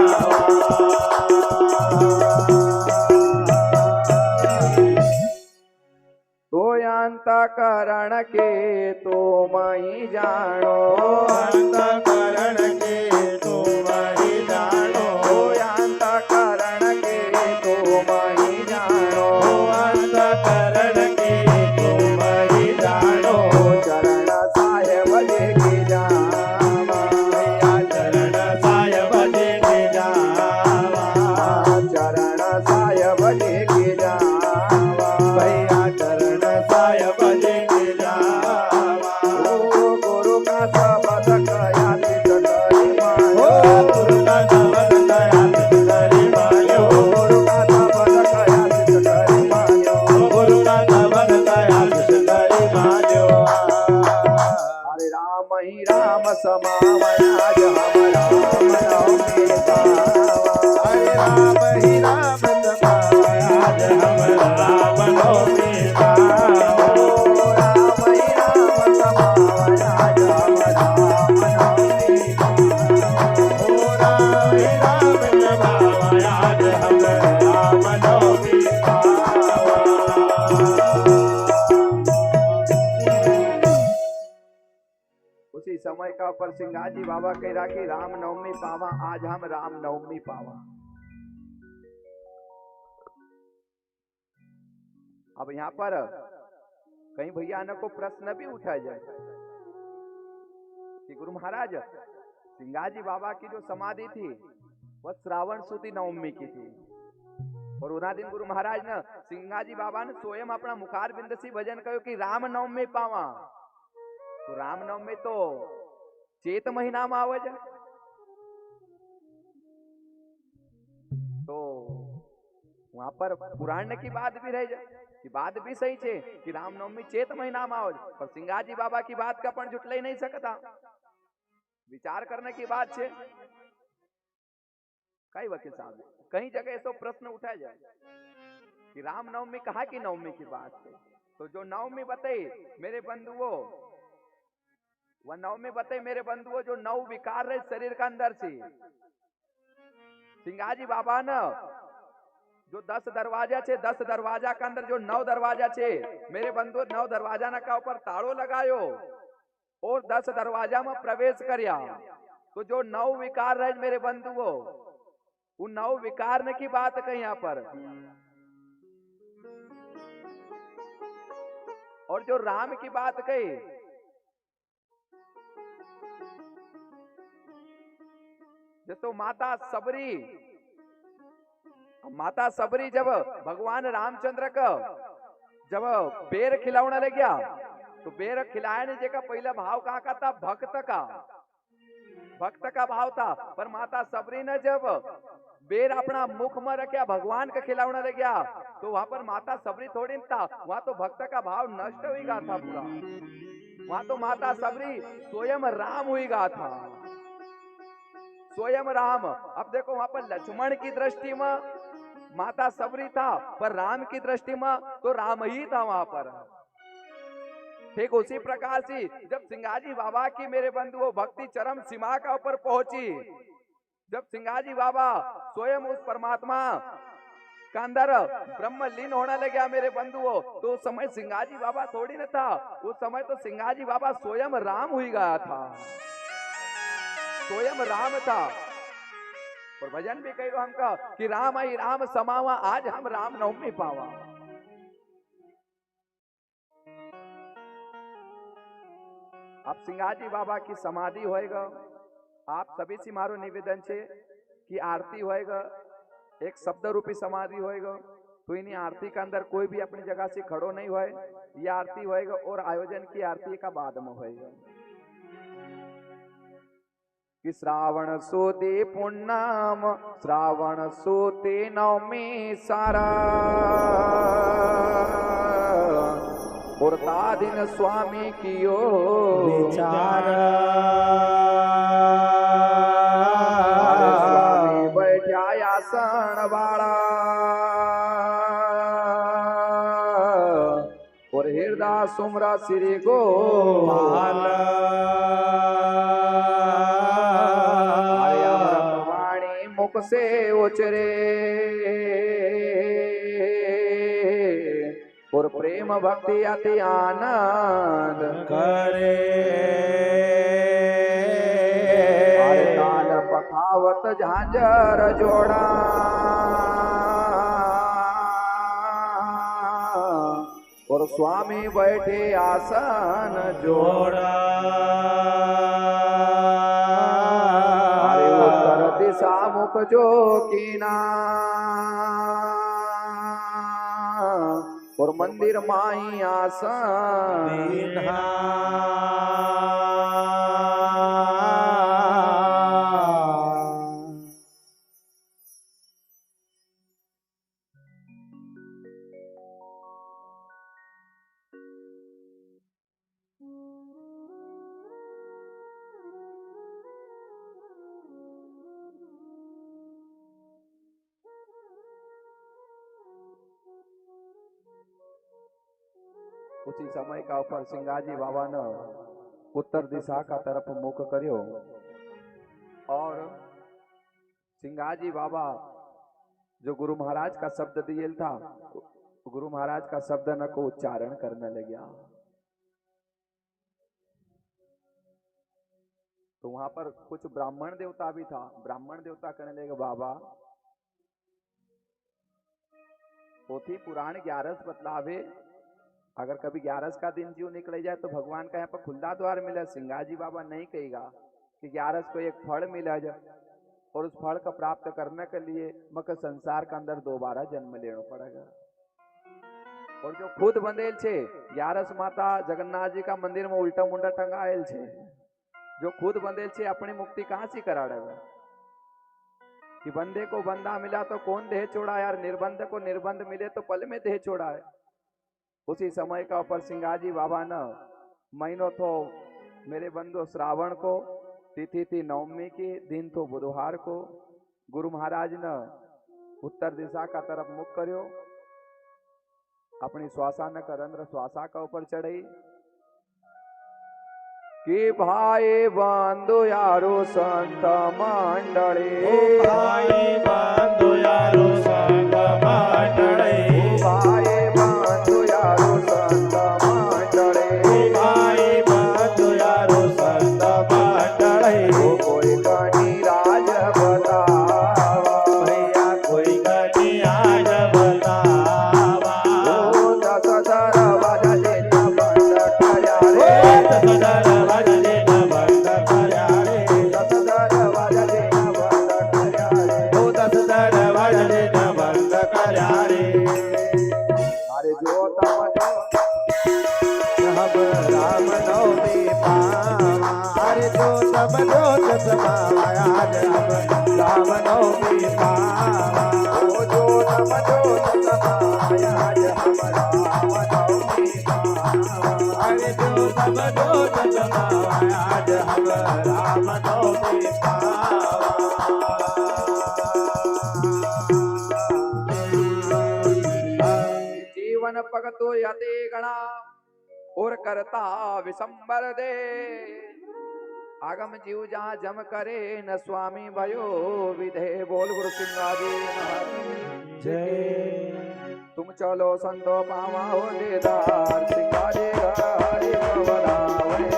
तो अंतकरण के तो मई जानो, अंतकरण के तुम ही जानो। तो अंतकरण के तो मई जानो। अंतकरण के तुम ही जानो। चरण साहेब लेके जावा, चरण साहेब लेके जावा। चरण साहेब लेके जावा। भैया चरण साहेब लेके जावा। ओ गुरु का शब्द कया करी मायो, ओ गुरु का शब्द कया करी मायो। गुरु का शब्द कया करी मायो। गुरु का शब्द कया करी मायो। हरे राम ही राम समावया हम राम नवमी पावा। हरे राम ही राम समावया हम राम नवमी पावा। ओ राम ही राम समावया हम राम नवमी पावा। ओ राम ही राम समावया हम राम नवमी पावा। उसी समय का पर सिंगाजी बाबा कह रहा कि राम नवमी पावा, आज हम राम नवमी पावा। अब यहाँ पर कहीं भैया न को प्रश्न भी उठा जाए कि गुरु महाराज सिंगाजी बाबा की जो समाधि थी वह श्रावण सुदी नवमी की थी और उना दिन गुरु महाराज ने सिंगाजी बाबा ने स्वयं अपना मुखार बिंद से भजन कहो कि राम नवमी पावा। तो राम नवमी तो चेत महीना में आवे है, तो वहां पर पुराण की बात भी रह जाए कि बात भी सही छे कि रामनवमी चेत महीना में आवे, पर सिंगाजी बाबा की बात का पण जुटले नहीं सकता। विचार करने की बात छे। कई वकील साहब कई जगह ऐसा प्रश्न उठाया जाए कि रामनवमी कहा की नवमी की बात है, तो जो नवमी बताई मेरे बंधुओं, वह नवमी बताई मेरे बंधुओं जो नौ विकार रहे शरीर का अंदर से। सिंगाजी बाबा ने जो 10 दरवाजा छे, 10 दरवाजा के अंदर जो 9 दरवाजा छे मेरे बंधु 9 दरवाजा का ऊपर ताड़ो लगायो और 10 दरवाजा में प्रवेश करया। तो जो 9 विकार रहे मेरे बंधुओं, उन 9 विकार ने की बात कही यहाँ पर। और जो राम की बात कही, जैसे माता सबरी जब भगवान रामचंद्र का जब बेर खिलावना लग गया, तो बेर खिलाने जगह पहला भाव कहाँ का था? भक्त का भाव था। पर माता सबरी ने जब बेर अपना मुख में रखा भगवान का खिलावना लग गया, तो वहां पर माता सबरी थोड़ी न था, वहां तो भक्त का भाव नष्ट हुई गया था पूरा। वहां तो माता सबरी स्वयं राम हुई गया था, स्वयं राम। अब देखो वहां पर लक्ष्मण की दृष्टि में माता सबरी था, पर राम की दृष्टि में तो राम ही था वहां पर। ठीक उसी प्रकार से जब सिंगाजी बाबा की मेरे बंधुओं भक्ति चरम सीमा का ऊपर पहुंची, जब सिंगाजी बाबा स्वयं उस परमात्मा का अंदर ब्रह्मलीन होने लग गया मेरे बंधुओं, तो उस समय सिंगाजी बाबा थोड़ी न था, उस समय तो सिंगाजी बाबा स्वयं राम हुई गया था, स्वयं राम था। और भजन भी कहो हमका कि राम आई राम समावा, आज हम राम नवमी पावा। अब सिंगाजी बाबा की समाधि होएगा, आप सभी से मारो निवेदन छे कि आरती होएगा, एक शब्द रूपी समाधि होएगा। तो इन्हीं आरती के अंदर कोई भी अपनी जगह से खड़ो नहीं होए, यह आरती होएगा और आयोजन की आरती का बाद में होएगा। कि श्रावण सुदी पूर्णम, श्रावण सुदी नवमी सारा, और दिन स्वामी कियो विचार। स्वामी बैठा आसन वाला, और हृदय सुमरा श्री गोपाल। मुख से उचरे और प्रेम भक्ति अति आनंद करे। ताल पखावत झांझर जोड़ा, और स्वामी बैठे आसन जोड़ा। दिशा मुख जो कीना, और मंदिर माई आसन। उसी समय का ऊपर सिंगाजी बाबा ने उत्तर दिशा का तरफ मुख करियो, और सिंगाजी बाबा जो गुरु महाराज का शब्द दियल था, गुरु महाराज का शब्द न को उच्चारण करने लगा। तो वहां पर कुछ ब्राह्मण देवता भी था, ब्राह्मण देवता कहने लगे बाबा पोथी पुराण 11 बतलावे अगर कभी 11 का दिन जीव निकल जाए तो भगवान का यहाँ पर खुला द्वार मिला। सिंगाजी बाबा नहीं कहेगा कि 11 को एक फल मिला जाए और उस फल का प्राप्त करने के लिए मकर संसार के अंदर दोबारा जन्म लेना पड़ेगा। और जो खुद बंदेल छे 11 माता जगन्नाथ जी का मंदिर में उल्टा मुंडा टंगाएल छे, जो खुद बंदेल छे अपनी मुक्ति कहां से कराड़ेगा कि बंदे को बंदा मिला तो कौन देह छोड़ा यार, निर्बंध को निर्बंध मिले तो पल में देह छोड़ा है। उसी समय का ऊपर सिंगाजी बाबा न महीनों तो मेरे बंधु श्रावण को, तिथि थी नवमी की, दिन तो बुधवार को गुरु महाराज ने उत्तर दिशा का तरफ मुख करो, अपनी श्वासा न करंद्र श्वासा का ऊपर चढ़ी कि भाई बंधु यारो संत मंडली, भाई बंधु यारो संत मंडली, भाई बंधु यारो संत मंडली, भाई बंधु यारो संत मंडली। कोई कनी राज बतावा, भैया कोई गति आज बतावा। ओ दस दरवाजा देना बंद करया रे, दस दरवाजा देना बंद करया रे, दस दरवाजा देना बंद करया रे। ओ दस दरवाजा देना बंद करया रे। अरे जो तम जो हम राम नवमी पावा, अरे जो तब जोत समाया, आज हम राम नवमी पावा। ओ जो तम जो समाया, आज हम राम नवमी पावा। अरे जो तब जोत समाया, आज हम राम नवमी जीवन भगतो यते गणा और करता विसंबर दे, आगम जीव जहाँ जम करे न स्वामी भयो विधे। बोल गुरु सिंगाजी महाराज जय। तुम चलो संतो पावा हो दीदार, सिंगाजी हरि भवनावरे।